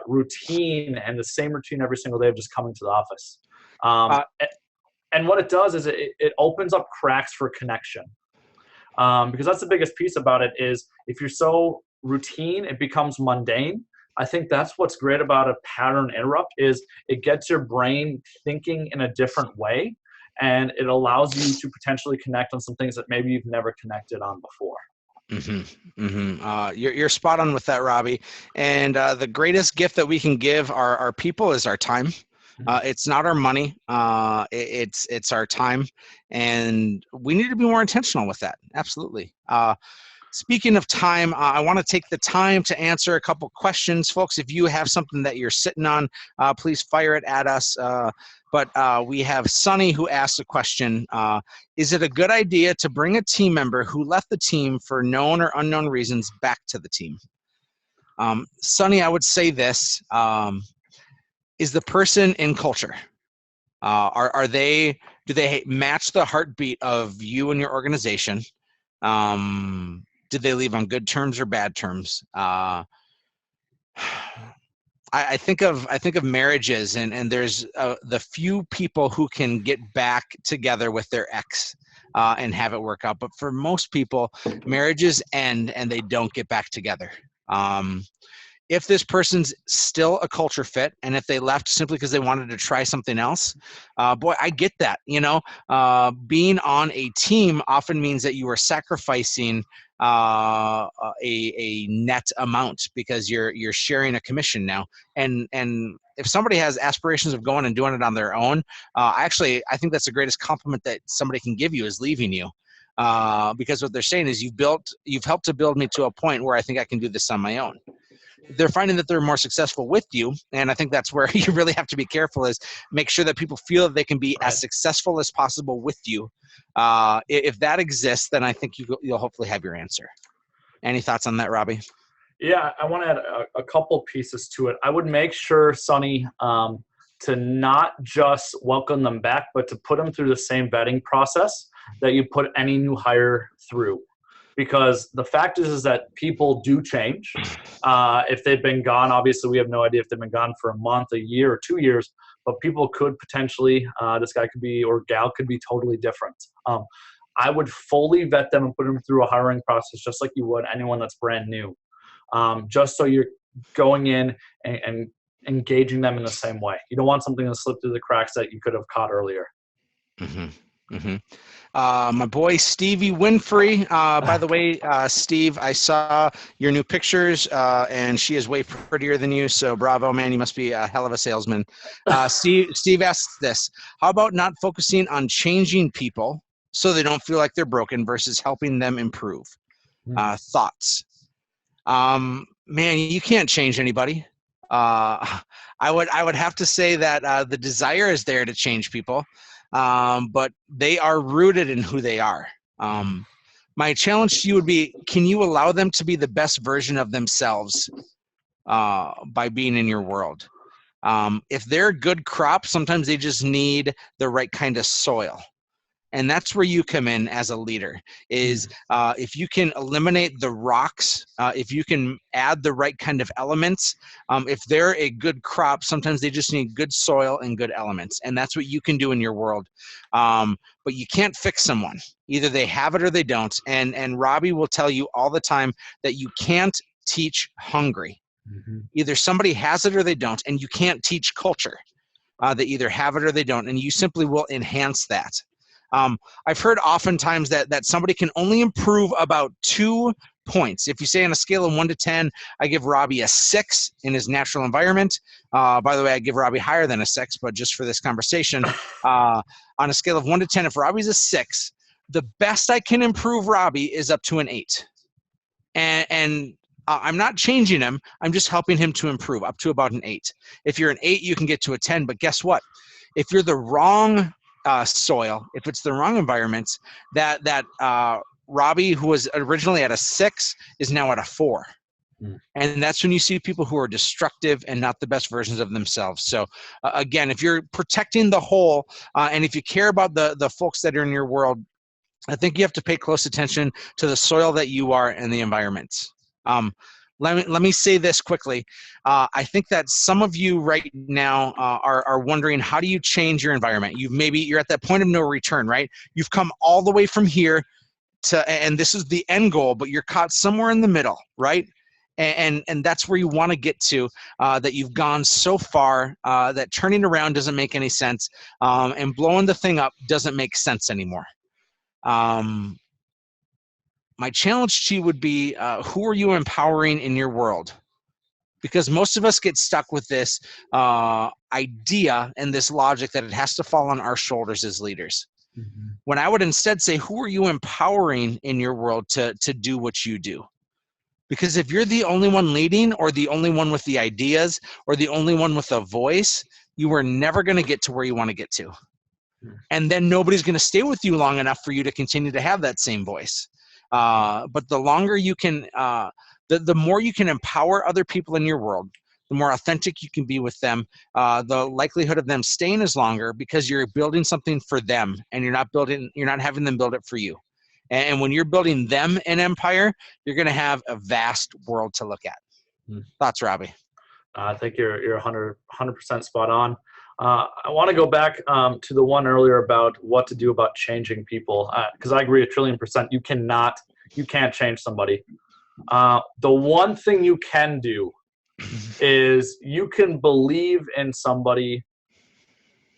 routine and the same routine every single day of just coming to the office. And what it does is it opens up cracks for connection. Because that's the biggest piece about it is if you're so routine, it becomes mundane. I think that's what's great about a pattern interrupt is it gets your brain thinking in a different way, and it allows you to potentially connect on some things that maybe you've never connected on before. You're spot on with that, Robby. And the greatest gift that we can give our people is our time. It's not our money. It's our time, and we need to be more intentional with that. Absolutely. Speaking of time, I want to take the time to answer a couple questions, folks. If you have something that you're sitting on, please fire it at us. But we have Sonny who asked a question. Is it a good idea to bring a team member who left the team for known or unknown reasons back to the team? Sonny, I would say this. Is the person in culture? Do they match the heartbeat of you and your organization? Did they leave on good terms or bad terms? I think of marriages, and there's the few people who can get back together with their ex and have it work out. But for most people, marriages end and they don't get back together. If this person's still a culture fit, and if they left simply because they wanted to try something else, boy, I get that. Being on a team often means that you are sacrificing a net amount because you're sharing a commission now. And if somebody has aspirations of going and doing it on their own, I think that's the greatest compliment that somebody can give you is leaving you. Because what they're saying is you've helped to build me to a point where I think I can do this on my own. They're finding that they're more successful with you, and I think that's where you really have to be careful, is make sure that people feel that they can be as successful as possible with you. If that exists, then I think you'll hopefully have your answer. Any thoughts on that, Robby? Yeah, I want to add a couple pieces to it. I would make sure, Sonny, to not just welcome them back, but to put them through the same vetting process that you put any new hire through. Because the fact is that people do change. If they've been gone, obviously we have no idea if they've been gone for a month, a year, or 2 years, but people could potentially, this guy could be, or gal could be totally different. I would fully vet them and put them through a hiring process just like you would anyone that's brand new. Just so you're going in and engaging them in the same way. You don't want something to slip through the cracks that you could have caught earlier. Mm-hmm. Mm-hmm. My boy Stevie Winfrey. By the way, Steve, I saw your new pictures, and she is way prettier than you. So bravo, man! You must be a hell of a salesman. Steve asks this: how about not focusing on changing people so they don't feel like they're broken versus helping them improve? Thoughts? Man, you can't change anybody. I would have to say that the desire is there to change people. But they are rooted in who they are. My challenge to you would be, can you allow them to be the best version of themselves by being in your world? If they're a good crop, sometimes they just need the right kind of soil. And that's where you come in as a leader, is if you can eliminate the rocks, if you can add the right kind of elements, if they're a good crop, sometimes they just need good soil and good elements. And that's what you can do in your world. But you can't fix someone. Either they have it or they don't. And Robby will tell you all the time that you can't teach hungry. Either somebody has it or they don't. And you can't teach culture. They either have it or they don't. And you simply will enhance that. I've heard oftentimes that somebody can only improve about 2 points. If you say on a scale of 1 to 10, I give Robby a 6 in his natural environment. By the way, I give Robby higher than a 6, but just for this conversation, on a scale of 1 to 10, if Robby's a 6, the best I can improve Robby is up to an 8. And I'm not changing him. I'm just helping him to improve up to about an 8. If you're an 8, you can get to a 10. But guess what? If you're the wrong soil, if it's the wrong environment, that Robby, who was originally at a 6, is now at a 4. And that's when you see people who are destructive and not the best versions of themselves. So again, if you're protecting the whole, and if you care about the folks that are in your world, I think you have to pay close attention to the soil that you are and the environment. Let me say this quickly. I think that some of you right now are wondering, how do you change your environment? You're at that point of no return, right? You've come all the way from here and this is the end goal, but you're caught somewhere in the middle, right? And that's where you want to get to, that you've gone so far that turning around doesn't make any sense, and blowing the thing up doesn't make sense anymore. My challenge to you would be, who are you empowering in your world? Because most of us get stuck with this idea and this logic that it has to fall on our shoulders as leaders. When I would instead say, who are you empowering in your world to do what you do? Because if you're the only one leading, or the only one with the ideas, or the only one with a voice, you are never going to get to where you want to get to. And then nobody's going to stay with you long enough for you to continue to have that same voice. But the longer you can, the more you can empower other people in your world, the more authentic you can be with them, the likelihood of them staying is longer, because you're building something for them, and you're not having them build it for you. And when you're building them an empire, you're going to have a vast world to look at. Thoughts, Robby? I think you're 100% spot on. I want to go back to the one earlier about what to do about changing people, because I agree 1,000,000,000%. You can't change somebody. The one thing you can do is you can believe in somebody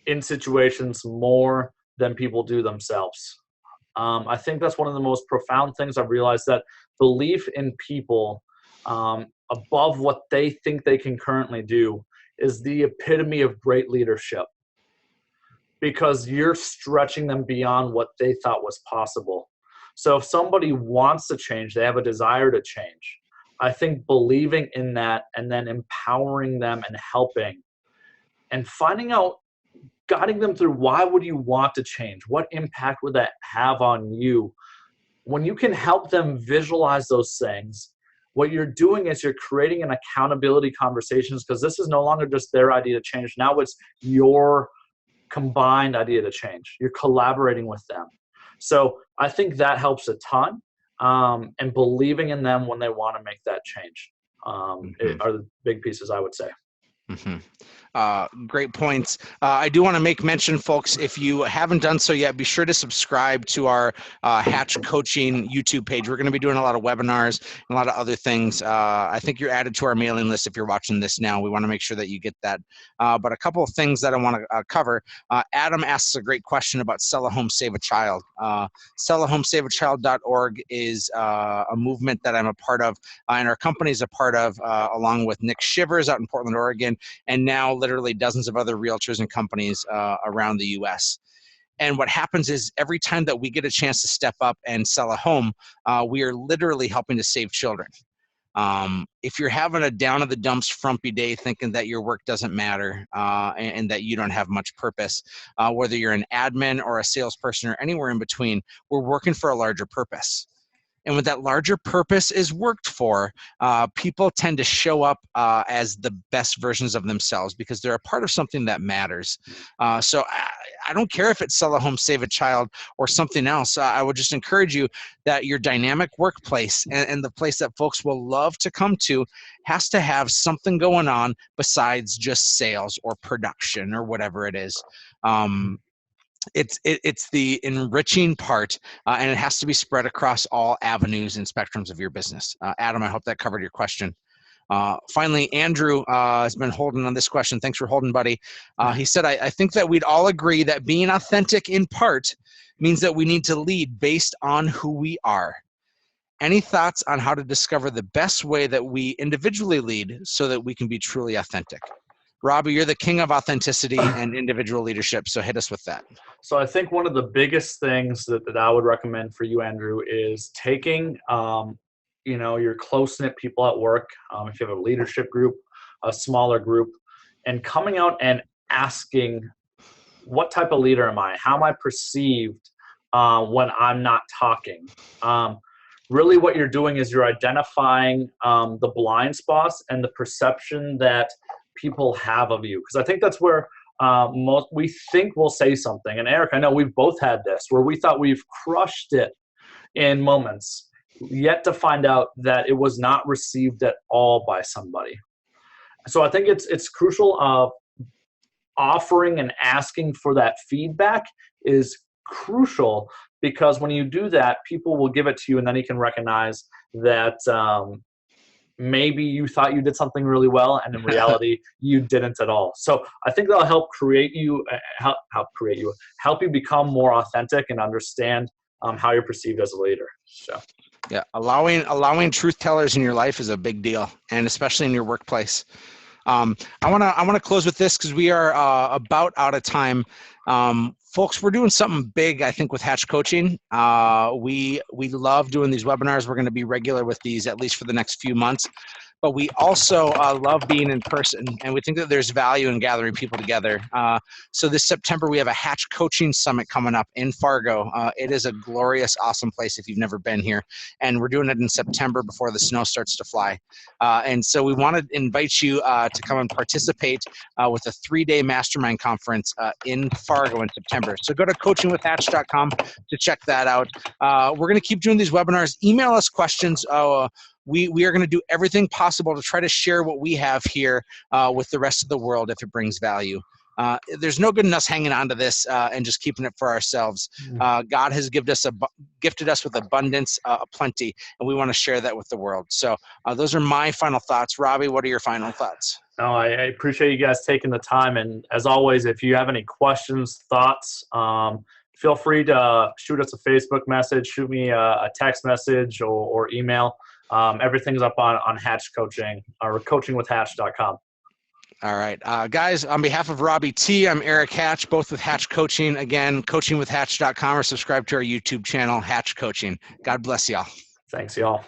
in situations more than people do themselves. I think that's one of the most profound things I've realized, that belief in people above what they think they can currently do is the epitome of great leadership, because you're stretching them beyond what they thought was possible. So if somebody wants to change, they have a desire to change, I think believing in that and then empowering them and helping and finding out, guiding them through, why would you want to change? What impact would that have on you? When you can help them visualize those things, what you're doing is you're creating an accountability conversations, because this is no longer just their idea to change. Now it's your combined idea to change. You're collaborating with them. So I think that helps a ton. And believing in them when they want to make that change are the big pieces, I would say. Great points. I do want to make mention, folks, if you haven't done so yet, be sure to subscribe to our Hatch Coaching YouTube page. We're going to be doing a lot of webinars and a lot of other things. I think you're added to our mailing list if you're watching this now. We want to make sure that you get that. But a couple of things that I want to cover. Adam asks a great question about Sell a Home, Save a Child. SellAHomeSaveAChild.org is a movement that I'm a part of, and our company is a part of, along with Nick Shivers out in Portland, Oregon, and now literally dozens of other realtors and companies around the U.S. And what happens is every time that we get a chance to step up and sell a home, we are literally helping to save children. If you're having a down of the dumps frumpy day thinking that your work doesn't matter and that you don't have much purpose, whether you're an admin or a salesperson or anywhere in between, we're working for a larger purpose. And when that larger purpose is worked for, people tend to show up as the best versions of themselves because they're a part of something that matters. So I don't care if it's Sell a Home, Save a Child or something else. I would just encourage you that your dynamic workplace and the place that folks will love to come to has to have something going on besides just sales or production or whatever it is. It's the enriching part, and it has to be spread across all avenues and spectrums of your business. Adam, I hope that covered your question. Finally, Andrew has been holding on this question. Thanks for holding, buddy. He said, I think that we'd all agree that being authentic in part means that we need to lead based on who we are. Any thoughts on how to discover the best way that we individually lead so that we can be truly authentic? Robby, you're the king of authenticity and individual leadership, so hit us with that. So I think one of the biggest things that I would recommend for you, Andrew, is taking your close-knit people at work, if you have a leadership group, a smaller group, and coming out and asking, what type of leader am I? How am I perceived when I'm not talking? Really what you're doing is you're identifying the blind spots and the perception that people have of you, because I think that's where we think we'll say something. And Erik, I know we've both had this where we thought we've crushed it in moments, yet to find out that it was not received at all by somebody. So I think it's crucial of offering and asking for that feedback is crucial, because when you do that, people will give it to you, and then you can recognize that maybe you thought you did something really well, and in reality, you didn't at all. So I think that'll help help you become more authentic and understand how you're perceived as a leader. So, yeah, allowing truth tellers in your life is a big deal, and especially in your workplace. I want to close with this because we are about out of time. Folks, we're doing something big, I think, with Hatch Coaching. We love doing these webinars. We're going to be regular with these at least for the next few months. But we also love being in person, and we think that there's value in gathering people together. So this September, we have a Hatch Coaching Summit coming up in Fargo. It is a glorious, awesome place if you've never been here. And we're doing it in September before the snow starts to fly. And so we want to invite you to come and participate with a 3-day mastermind conference in Fargo in September. So go to coachingwithhatch.com to check that out. We're going to keep doing these webinars. Email us questions. we are going to do everything possible to try to share what we have here with the rest of the world if it brings value. There's no good in us hanging on to this and just keeping it for ourselves. God has gifted us with abundance, plenty, and we want to share that with the world. So those are my final thoughts. Robby, what are your final thoughts? No, I appreciate you guys taking the time. And as always, if you have any questions, thoughts, feel free to shoot us a Facebook message, shoot me a text message or email. Everything's up on Hatch Coaching or coachingwithhatch.com. All right. Guys, on behalf of Robby T, I'm Erik Hatch, both with Hatch Coaching. Again, coachingwithhatch.com, or subscribe to our YouTube channel, Hatch Coaching. God bless y'all. Thanks, y'all.